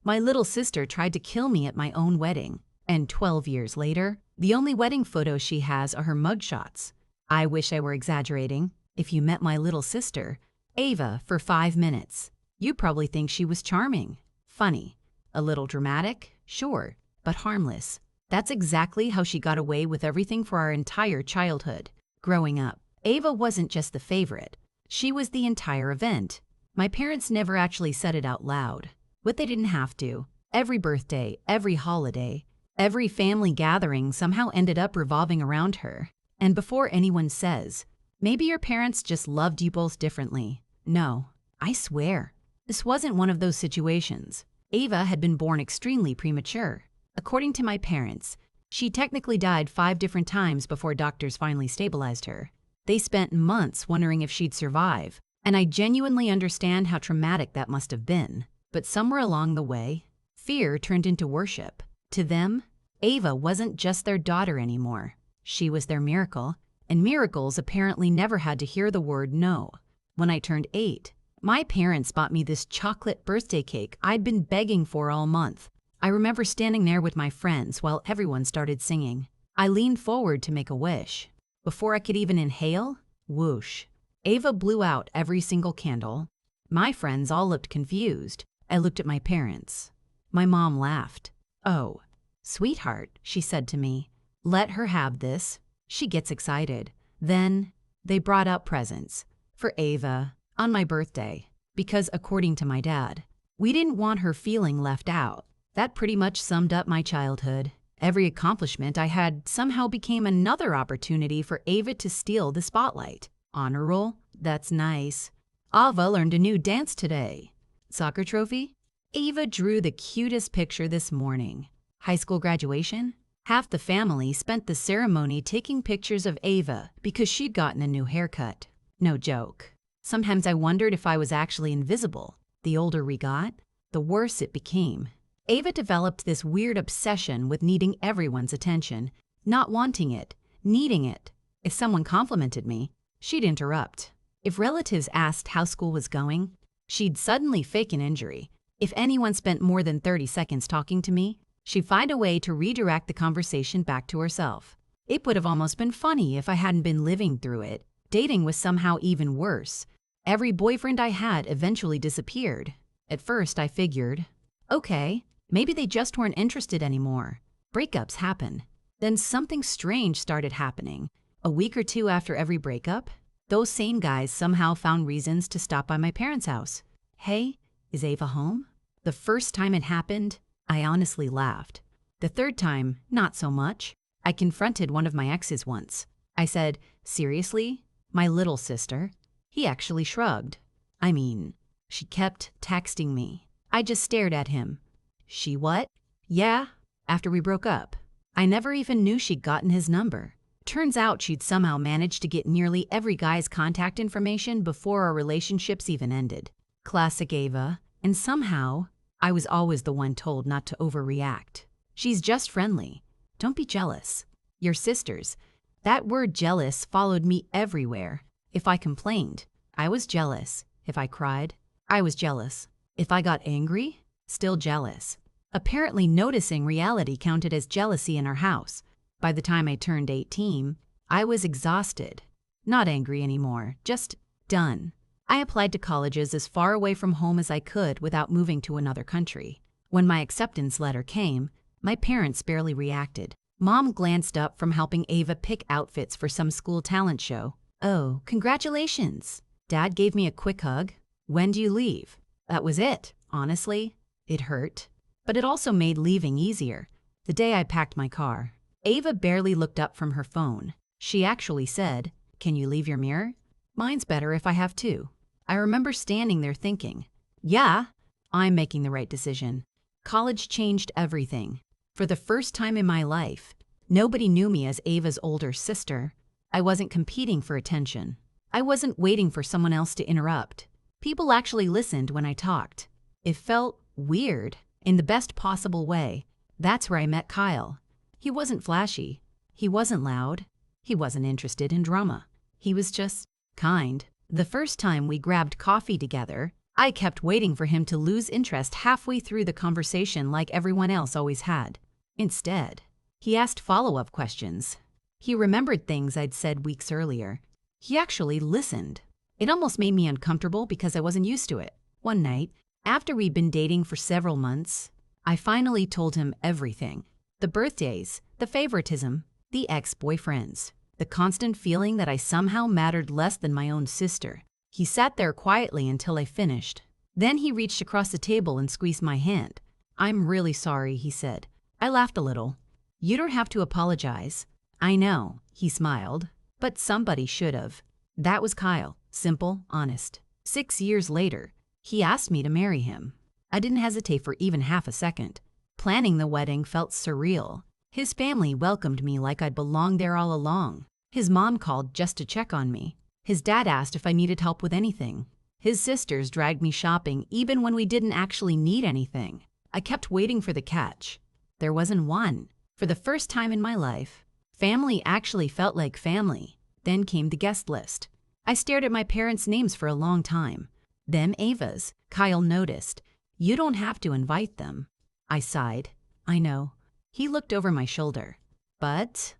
My little sister tried to kill me at my own wedding, and 12 years later, the only wedding photos she has are her mugshots. I wish I were exaggerating. If you met my little sister, Ava, for 5 minutes, you'd probably think she was charming, funny, a little dramatic, sure, but harmless. That's exactly how she got away with everything for our entire childhood. Growing up, Ava wasn't just the favorite. She was the entire event. My parents never actually said it out loud, but they didn't have to. Every birthday, every holiday, every family gathering somehow ended up revolving around her. And before anyone says, maybe your parents just loved you both differently. No, I swear, this wasn't one of those situations. Ava had been born extremely premature. According to my parents, she technically died 5 different times before doctors finally stabilized her. They spent months wondering if she'd survive, and I genuinely understand how traumatic that must have been. But somewhere along the way, fear turned into worship. To them, Ava wasn't just their daughter anymore. She was their miracle, and miracles apparently never had to hear the word no. When I turned 8, my parents bought me this chocolate birthday cake I'd been begging for all month. I remember standing there with my friends while everyone started singing. I leaned forward to make a wish. Before I could even inhale, whoosh, Ava blew out every single candle. My friends all looked confused. I looked at my parents. My mom laughed. "Oh, sweetheart," she said to me. "Let her have this. She gets excited." Then they brought out presents for Ava on my birthday because, according to my dad, we didn't want her feeling left out. That pretty much summed up my childhood. Every accomplishment I had somehow became another opportunity for Ava to steal the spotlight. Honor roll? That's nice. Ava learned a new dance today. Soccer trophy? Ava drew the cutest picture this morning. High school graduation? Half the family spent the ceremony taking pictures of Ava because she'd gotten a new haircut. No joke. Sometimes I wondered if I was actually invisible. The older we got, the worse it became. Ava developed this weird obsession with needing everyone's attention, not wanting it, needing it. If someone complimented me, she'd interrupt. If relatives asked how school was going, she'd suddenly fake an injury. If anyone spent more than 30 seconds talking to me, she'd find a way to redirect the conversation back to herself. It would have almost been funny if I hadn't been living through it. Dating was somehow even worse. Every boyfriend I had eventually disappeared. At first, I figured, okay, maybe they just weren't interested anymore. Breakups happen. Then something strange started happening. A week or 2 after every breakup, those same guys somehow found reasons to stop by my parents' house. "Hey, is Ava home?" The first time it happened, I honestly laughed. The third time, not so much. I confronted one of my exes once. I said, "Seriously? My little sister?" He actually shrugged. I mean, she kept texting me. I just stared at him. "She what?" "Yeah," after we broke up. I never even knew she'd gotten his number. Turns out she'd somehow managed to get nearly every guy's contact information before our relationships even ended. Classic Ava. And somehow, I was always the one told not to overreact. She's just friendly. Don't be jealous. Your sisters. That word jealous followed me everywhere. If I complained, I was jealous. If I cried, I was jealous. If I got angry, still jealous. Apparently noticing reality counted as jealousy in our house. By the time I turned 18, I was exhausted. Not angry anymore, just done. I applied to colleges as far away from home as I could without moving to another country. When my acceptance letter came, my parents barely reacted. Mom glanced up from helping Ava pick outfits for some school talent show. "Oh, congratulations." Dad gave me a quick hug. "When do you leave?" That was it. Honestly, it hurt. But it also made leaving easier. The day I packed my car, Ava barely looked up from her phone. She actually said, "Can you leave your mirror? Mine's better if I have 2. I remember standing there thinking, yeah, I'm making the right decision. College changed everything. For the first time in my life, nobody knew me as Ava's older sister. I wasn't competing for attention. I wasn't waiting for someone else to interrupt. People actually listened when I talked. It felt weird in the best possible way. That's where I met Kyle. He wasn't flashy. He wasn't loud. He wasn't interested in drama. He was just kind. The first time we grabbed coffee together, I kept waiting for him to lose interest halfway through the conversation like everyone else always had. Instead, he asked follow-up questions. He remembered things I'd said weeks earlier. He actually listened. It almost made me uncomfortable because I wasn't used to it. One night, after we'd been dating for several months, I finally told him everything. The birthdays, the favoritism, the ex-boyfriends, the constant feeling that I somehow mattered less than my own sister. He sat there quietly until I finished. Then he reached across the table and squeezed my hand. "I'm really sorry," he said. I laughed a little. "You don't have to apologize." "I know," he smiled, "but somebody should have." That was Kyle, simple, honest. 6 years later, he asked me to marry him. I didn't hesitate for even half a second. Planning the wedding felt surreal. His family welcomed me like I'd belonged there all along. His mom called just to check on me. His dad asked if I needed help with anything. His sisters dragged me shopping even when we didn't actually need anything. I kept waiting for the catch. There wasn't one. For the first time in my life, family actually felt like family. Then came the guest list. I stared at my parents' names for a long time. Them Ava's. Kyle noticed. "You don't have to invite them." I sighed. "I know." He looked over my shoulder. But,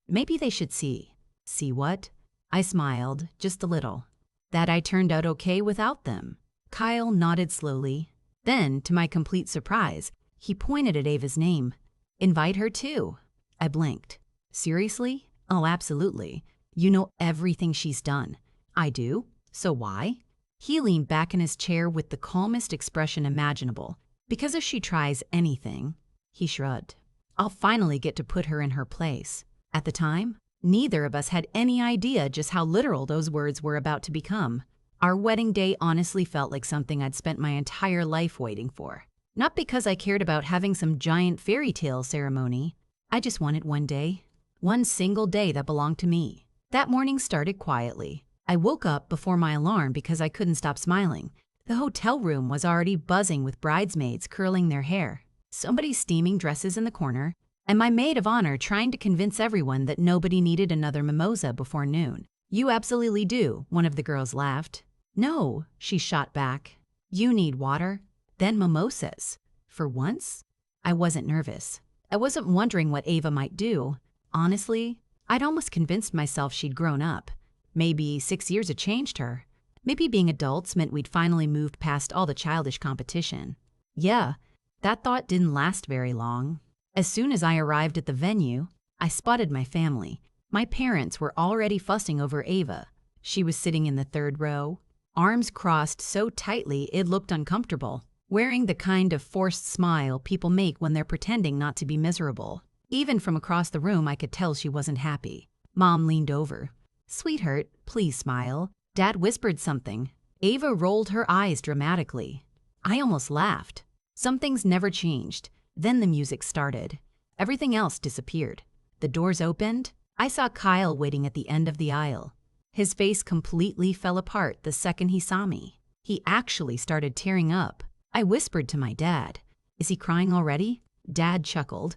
maybe they should see." "See what?" I smiled, just a little. "That I turned out okay without them." Kyle nodded slowly. Then, to my complete surprise, he pointed at Ava's name. "Invite her too." I blinked. "Seriously?" "Oh, absolutely. You know everything she's done." "I do? So why?" He leaned back in his chair with the calmest expression imaginable. "Because if she tries anything," he shrugged, "I'll finally get to put her in her place." At the time, neither of us had any idea just how literal those words were about to become. Our wedding day honestly felt like something I'd spent my entire life waiting for. Not because I cared about having some giant fairy tale ceremony. I just wanted one day. One single day that belonged to me. That morning started quietly. I woke up before my alarm because I couldn't stop smiling. The hotel room was already buzzing with bridesmaids curling their hair, somebody steaming dresses in the corner, and my maid of honor trying to convince everyone that nobody needed another mimosa before noon. "You absolutely do," one of the girls laughed. "No," she shot back. "You need water, then mimosas." For once, I wasn't nervous. I wasn't wondering what Ava might do. Honestly, I'd almost convinced myself she'd grown up. Maybe 6 years had changed her. Maybe being adults meant we'd finally moved past all the childish competition. Yeah, that thought didn't last very long. As soon as I arrived at the venue, I spotted my family. My parents were already fussing over Ava. She was sitting in the third row, arms crossed so tightly it looked uncomfortable, wearing the kind of forced smile people make when they're pretending not to be miserable. Even from across the room, I could tell she wasn't happy. Mom leaned over. "Sweetheart, please smile." Dad whispered something. Ava rolled her eyes dramatically. I almost laughed. Some things never changed. Then the music started. Everything else disappeared. The doors opened. I saw Kyle waiting at the end of the aisle. His face completely fell apart the second he saw me. He actually started tearing up. I whispered to my dad. "Is he crying already?" Dad chuckled.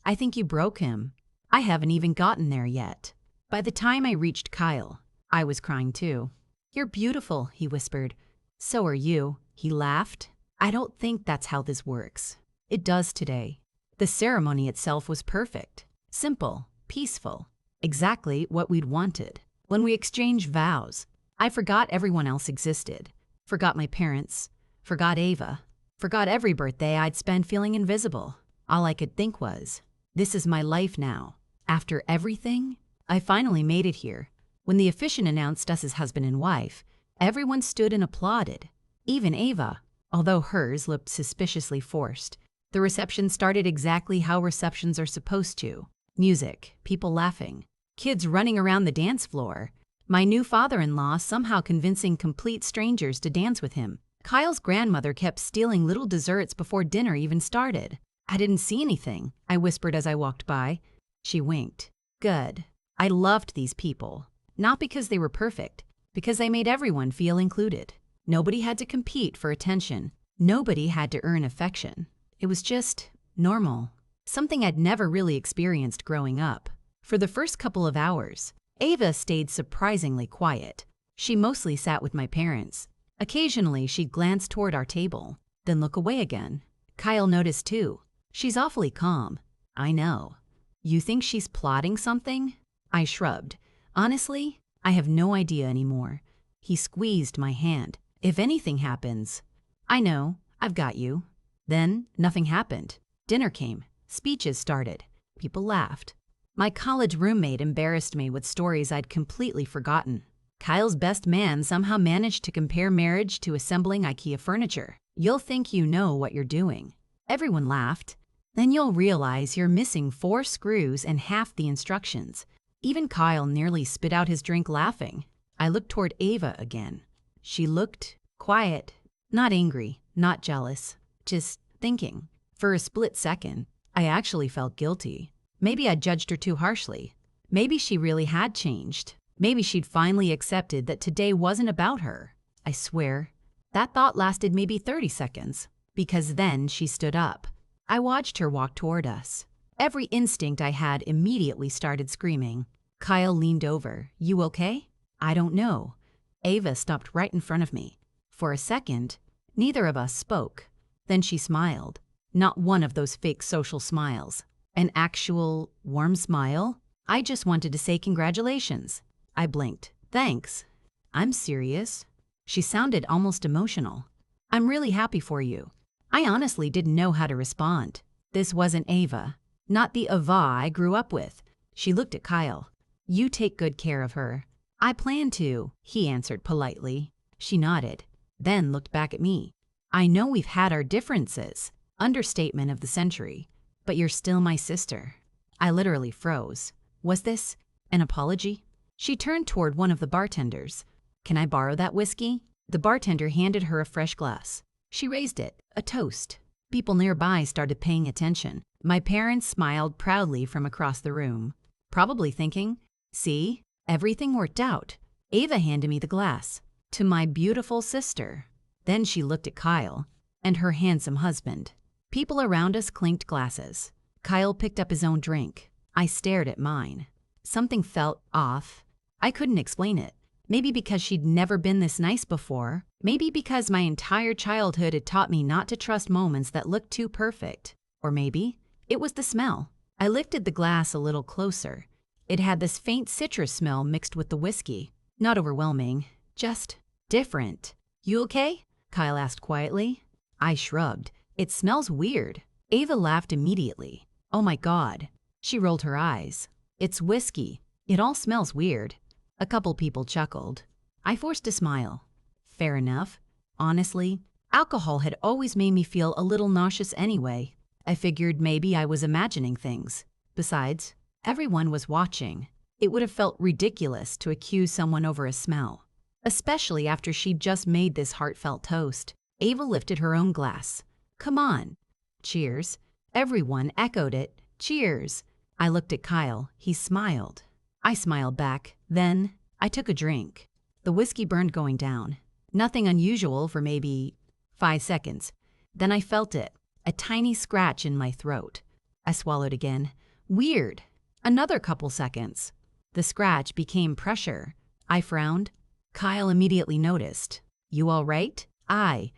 "I think you broke him." I haven't even gotten there yet. By the time I reached Kyle, I was crying too. "You're beautiful," he whispered. "So are you." He laughed. "I don't think that's how this works." It does today. The ceremony itself was perfect. Simple, peaceful, exactly what we'd wanted. When we exchanged vows, I forgot everyone else existed. Forgot my parents. Forgot Ava. Forgot every birthday I'd spent feeling invisible. All I could think was, this is my life now. After everything, I finally made it here. When the officiant announced us as husband and wife, everyone stood and applauded. Even Ava, although hers looked suspiciously forced. The reception started exactly how receptions are supposed to. Music, people laughing, kids running around the dance floor. My new father-in-law somehow convincing complete strangers to dance with him. Kyle's grandmother kept stealing little desserts before dinner even started. "I didn't see anything," I whispered as I walked by. She winked. "Good. I loved these people. Not because they were perfect, because they made everyone feel included. Nobody had to compete for attention. Nobody had to earn affection. It was just normal. Something I'd never really experienced growing up. For the first couple of hours, Ava stayed surprisingly quiet. She mostly sat with my parents. Occasionally, she'd glance toward our table, then look away again. Kyle noticed too. She's awfully calm. I know. You think she's plotting something? I shrugged. Honestly, I have no idea anymore. He squeezed my hand. If anything happens, I know, I've got you. Then nothing happened. Dinner came. Speeches started. People laughed. My college roommate embarrassed me with stories I'd completely forgotten. Kyle's best man somehow managed to compare marriage to assembling IKEA furniture. You'll think you know what you're doing. Everyone laughed. Then you'll realize you're missing 4 screws and half the instructions. Even Kyle nearly spit out his drink laughing. I looked toward Ava again. She looked quiet, not angry, not jealous, just thinking. For a split second, I actually felt guilty. Maybe I judged her too harshly. Maybe she really had changed. Maybe she'd finally accepted that today wasn't about her. I swear, that thought lasted maybe 30 seconds, because then she stood up. I watched her walk toward us. Every instinct I had immediately started screaming. Kyle leaned over. You okay? I don't know. Ava stopped right in front of me. For a second, neither of us spoke. Then she smiled. Not one of those fake social smiles. An actual, warm smile. I just wanted to say congratulations. I blinked. Thanks. I'm serious. She sounded almost emotional. I'm really happy for you. I honestly didn't know how to respond. This wasn't Ava. Not the Ava I grew up with. She looked at Kyle. You take good care of her. I plan to, he answered politely. She nodded, then looked back at me. I know we've had our differences. Understatement of the century. But you're still my sister. I literally froze. Was this an apology? She turned toward one of the bartenders. Can I borrow that whiskey? The bartender handed her a fresh glass. She raised it, a toast. People nearby started paying attention. My parents smiled proudly from across the room, probably thinking, see, everything worked out. Ava handed me the glass. To my beautiful sister. Then she looked at Kyle and her handsome husband. People around us clinked glasses. Kyle picked up his own drink. I stared at mine. Something felt off. I couldn't explain it. Maybe because she'd never been this nice before. Maybe because my entire childhood had taught me not to trust moments that looked too perfect. Or maybe it was the smell. I lifted the glass a little closer. It had this faint citrus smell mixed with the whiskey. Not overwhelming, just different. You okay? Kyle asked quietly. I shrugged. It smells weird. Ava laughed immediately. Oh my God. She rolled her eyes. It's whiskey. It all smells weird. A couple people chuckled. I forced a smile. Fair enough. Honestly, alcohol had always made me feel a little nauseous anyway. I figured maybe I was imagining things. Besides, everyone was watching. It would have felt ridiculous to accuse someone over a smell, especially after she'd just made this heartfelt toast. Ava lifted her own glass. Come on. Cheers. Everyone echoed it. Cheers. I looked at Kyle. He smiled. I smiled back. Then I took a drink. The whiskey burned going down. Nothing unusual for maybe 5 seconds. Then I felt it. A tiny scratch in my throat. I swallowed again. Weird. Another couple seconds. The scratch became pressure. I frowned. Kyle immediately noticed. You all right? I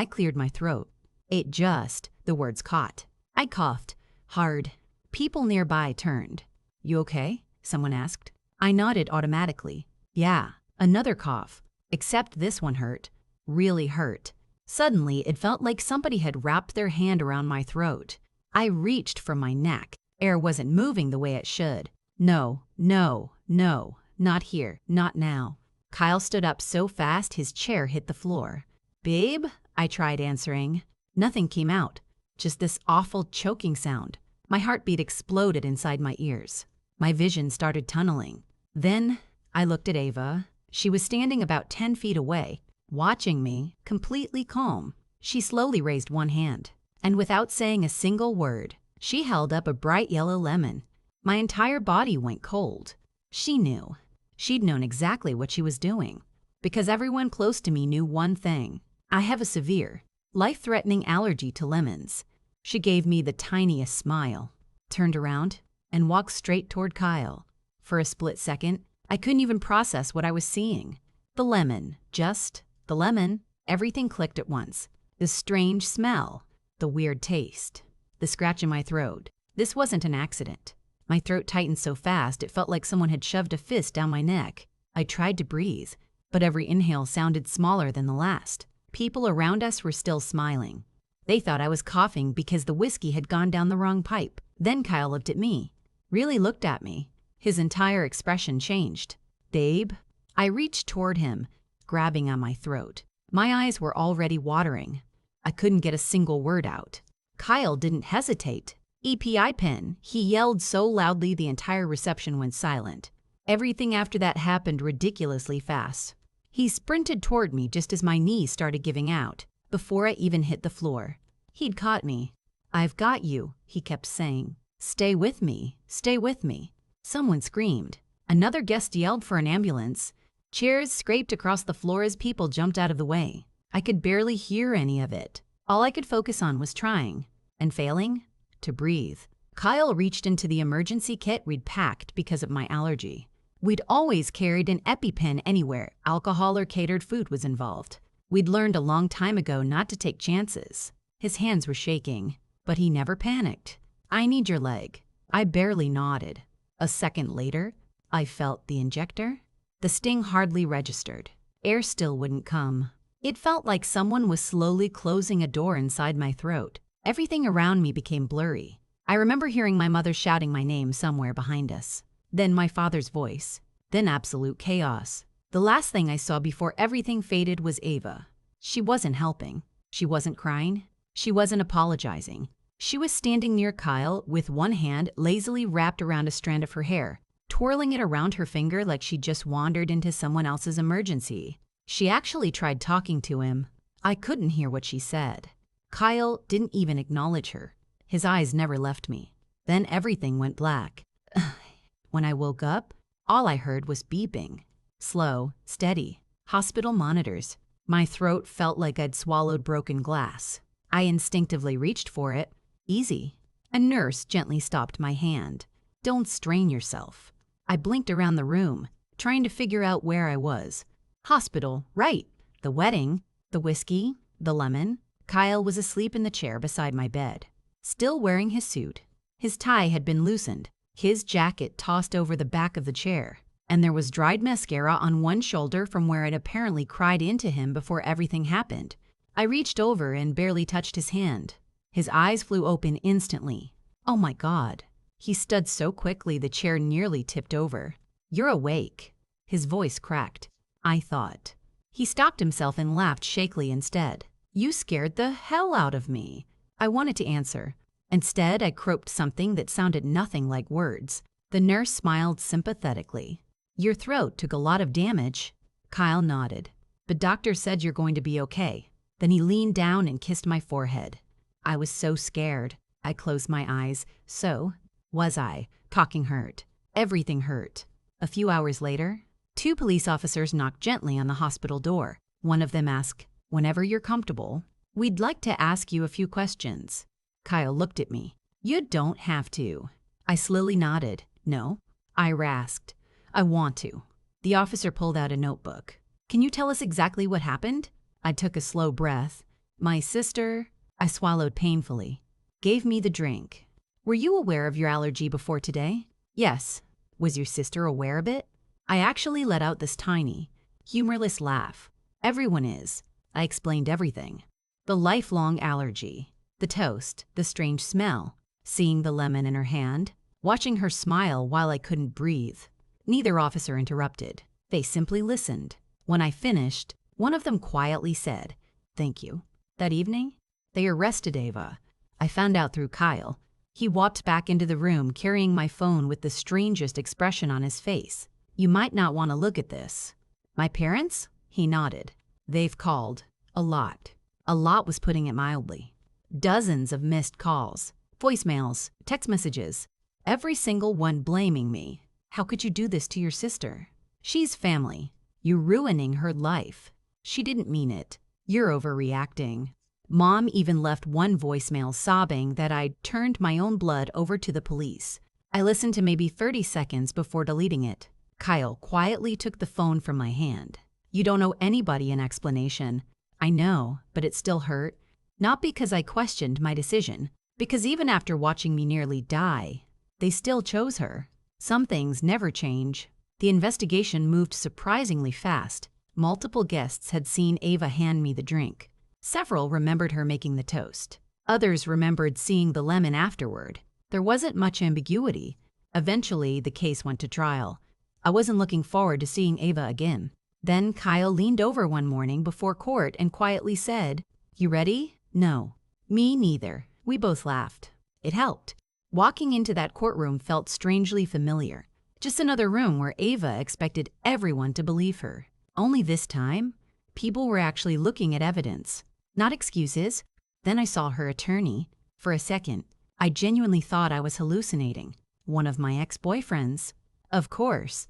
cleared my throat. The words caught. I coughed. Hard. People nearby turned. You okay? Someone asked. I nodded automatically. Yeah. Another cough. Except this one hurt. Really hurt. Suddenly, it felt like somebody had wrapped their hand around my throat. I reached for my neck. Air wasn't moving the way it should. No, no, no. Not here. Not now. Kyle stood up so fast his chair hit the floor. Babe? I tried answering. Nothing came out. Just this awful choking sound. My heartbeat exploded inside my ears. My vision started tunneling. Then I looked at Ava. She was standing about 10 feet away, watching me, completely calm. She slowly raised one hand, and without saying a single word, she held up a bright yellow lemon. My entire body went cold. She knew. She'd known exactly what she was doing. Because everyone close to me knew one thing. I have a severe, life-threatening allergy to lemons. She gave me the tiniest smile, turned around, and walked straight toward Kyle. For a split second, I couldn't even process what I was seeing. The lemon, just the lemon. Everything clicked at once. The strange smell, the weird taste, the scratch in my throat. This wasn't an accident. My throat tightened so fast it felt like someone had shoved a fist down my neck. I tried to breathe, but every inhale sounded smaller than the last. People around us were still smiling. They thought I was coughing because the whiskey had gone down the wrong pipe. Then Kyle looked at me. Really looked at me. His entire expression changed. "Babe?" I reached toward him, grabbing on my throat. My eyes were already watering. I couldn't get a single word out. Kyle didn't hesitate. "EPI pen," he yelled so loudly the entire reception went silent. Everything after that happened ridiculously fast. He sprinted toward me just as my knees started giving out, before I even hit the floor. He'd caught me. "I've got you," he kept saying. "Stay with me, stay with me." Someone screamed. Another guest yelled for an ambulance. Chairs scraped across the floor as people jumped out of the way. I could barely hear any of it. All I could focus on was trying, and failing, to breathe. Kyle reached into the emergency kit we'd packed because of my allergy. We'd always carried an EpiPen anywhere alcohol or catered food was involved. We'd learned a long time ago not to take chances. His hands were shaking, but he never panicked. "I need your leg." I barely nodded. A second later, I felt the injector. The sting hardly registered. Air still wouldn't come. It felt like someone was slowly closing a door inside my throat. Everything around me became blurry. I remember hearing my mother shouting my name somewhere behind us. Then my father's voice. Then absolute chaos. The last thing I saw before everything faded was Ava. She wasn't helping. She wasn't crying. She wasn't apologizing. She was standing near Kyle with one hand lazily wrapped around a strand of her hair, twirling it around her finger like she'd just wandered into someone else's emergency. She actually tried talking to him. I couldn't hear what she said. Kyle didn't even acknowledge her. His eyes never left me. Then everything went black. When I woke up, all I heard was beeping. Slow, steady. Hospital monitors. My throat felt like I'd swallowed broken glass. I instinctively reached for it. Easy. A nurse gently stopped my hand. "Don't strain yourself." I blinked around the room, trying to figure out where I was. Hospital, right. The wedding, the whiskey, the lemon. Kyle was asleep in the chair beside my bed, still wearing his suit. His tie had been loosened, his jacket tossed over the back of the chair, and there was dried mascara on one shoulder from where I'd apparently cried into him before everything happened. I reached over and barely touched his hand. His eyes flew open instantly. Oh my God. He stood so quickly the chair nearly tipped over. "You're awake." His voice cracked. I thought. He stopped himself and laughed shakily instead. "You scared the hell out of me." I wanted to answer. Instead, I croaked something that sounded nothing like words. The nurse smiled sympathetically. "Your throat took a lot of damage." Kyle nodded. "The doctor said you're going to be okay." Then he leaned down and kissed my forehead. I was so scared. I closed my eyes. So was I. Talking hurt. Everything hurt. A few hours later, 2 police officers knocked gently on the hospital door. One of them asked, "Whenever you're comfortable, we'd like to ask you a few questions." Kyle looked at me. "You don't have to." I slowly nodded. "No." I rasped. "I want to." The officer pulled out a notebook. "Can you tell us exactly what happened?" I took a slow breath. "My sister," I swallowed painfully, "gave me the drink." "Were you aware of your allergy before today?" "Yes." "Was your sister aware of it?" I actually let out this tiny, humorless laugh. "Everyone is." I explained everything. The lifelong allergy, the toast, the strange smell, seeing the lemon in her hand, watching her smile while I couldn't breathe. Neither officer interrupted. They simply listened. When I finished, one of them quietly said, "Thank you." That evening, they arrested Ava. I found out through Kyle. He walked back into the room carrying my phone with the strangest expression on his face. "You might not want to look at this." "My parents?" He nodded. "They've called. A lot." A lot was putting it mildly. Dozens of missed calls, voicemails, text messages, every single one blaming me. "How could you do this to your sister? She's family. You're ruining her life. She didn't mean it. You're overreacting." Mom even left one voicemail sobbing that I'd turned my own blood over to the police. I listened to maybe 30 seconds before deleting it. Kyle quietly took the phone from my hand. "You don't owe anybody an explanation. I know, but it still hurt. Not because I questioned my decision, because even after watching me nearly die, they still chose her. Some things never change. The investigation moved surprisingly fast. Multiple guests had seen Ava hand me the drink. Several remembered her making the toast. Others remembered seeing the lemon afterward. There wasn't much ambiguity. Eventually, the case went to trial. I wasn't looking forward to seeing Ava again. Then Kyle leaned over one morning before court and quietly said, "You ready?" "No." "Me neither." We both laughed. It helped. Walking into that courtroom felt strangely familiar. Just another room where Ava expected everyone to believe her. Only this time, people were actually looking at evidence, not excuses. Then I saw her attorney. For a second, I genuinely thought I was hallucinating. One of my ex-boyfriends. Of course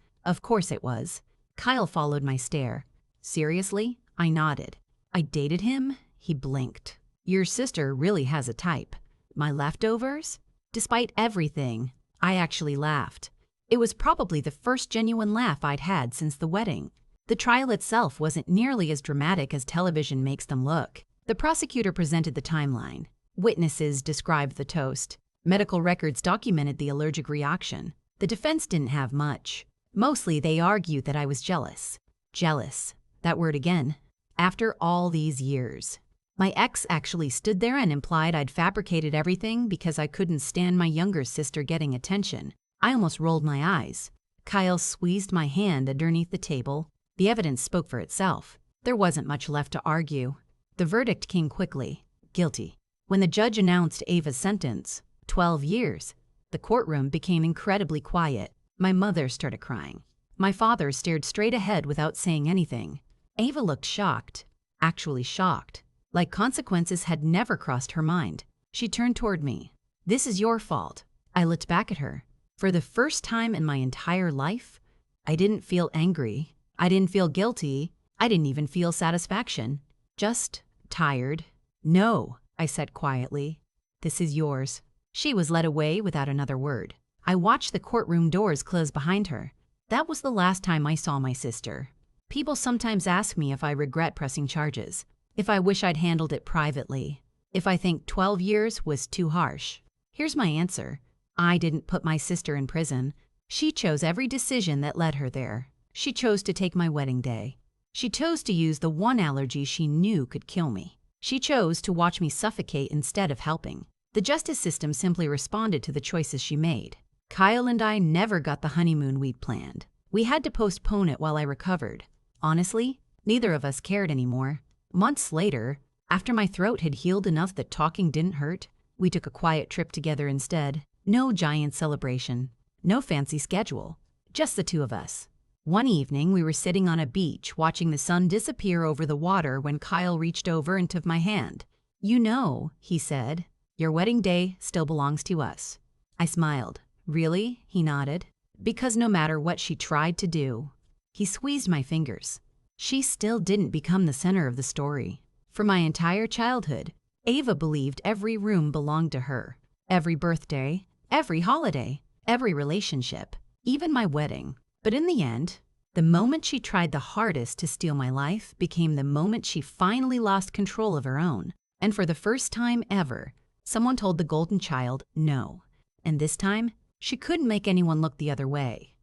it was. Kyle followed my stare. Seriously? I nodded. I dated him? He blinked. Your sister really has a type. My leftovers? Despite everything, I actually laughed. It was probably the first genuine laugh I'd had since the wedding. The trial itself wasn't nearly as dramatic as television makes them look. The prosecutor presented the timeline. Witnesses described the toast. Medical records documented the allergic reaction. The defense didn't have much. Mostly they argued that I was jealous. Jealous. That word again. After all these years. My ex actually stood there and implied I'd fabricated everything because I couldn't stand my younger sister getting attention. I almost rolled my eyes. Kyle squeezed my hand underneath the table. The evidence spoke for itself. There wasn't much left to argue. The verdict came quickly. Guilty. When the judge announced Ava's sentence, 12 years, the courtroom became incredibly quiet. My mother started crying. My father stared straight ahead without saying anything. Ava looked shocked. Actually shocked. Like consequences had never crossed her mind. She turned toward me. "This is your fault." I looked back at her. For the first time in my entire life, I didn't feel angry. I didn't feel guilty. I didn't even feel satisfaction. Just tired. "No," I said quietly. "This is yours." She was led away without another word. I watched the courtroom doors close behind her. That was the last time I saw my sister. People sometimes ask me if I regret pressing charges, if I wish I'd handled it privately, if I think 12 years was too harsh. Here's my answer. I didn't put my sister in prison. She chose every decision that led her there. She chose to take my wedding day. She chose to use the one allergy she knew could kill me. She chose to watch me suffocate instead of helping. The justice system simply responded to the choices she made. Kyle and I never got the honeymoon we'd planned. We had to postpone it while I recovered. Honestly, neither of us cared anymore. Months later, after my throat had healed enough that talking didn't hurt, we took a quiet trip together instead. No giant celebration, no fancy schedule, just the two of us. One evening, we were sitting on a beach watching the sun disappear over the water when Kyle reached over and took my hand. "You know," he said, "your wedding day still belongs to us." I smiled. "Really?" He nodded. "Because no matter what she tried to do." He squeezed my fingers. She still didn't become the center of the story. For my entire childhood, Ava believed every room belonged to her. Every birthday, every holiday, every relationship, even my wedding. But in the end, the moment she tried the hardest to steal my life became the moment she finally lost control of her own. And for the first time ever, someone told the golden child no. And this time, she couldn't make anyone look the other way.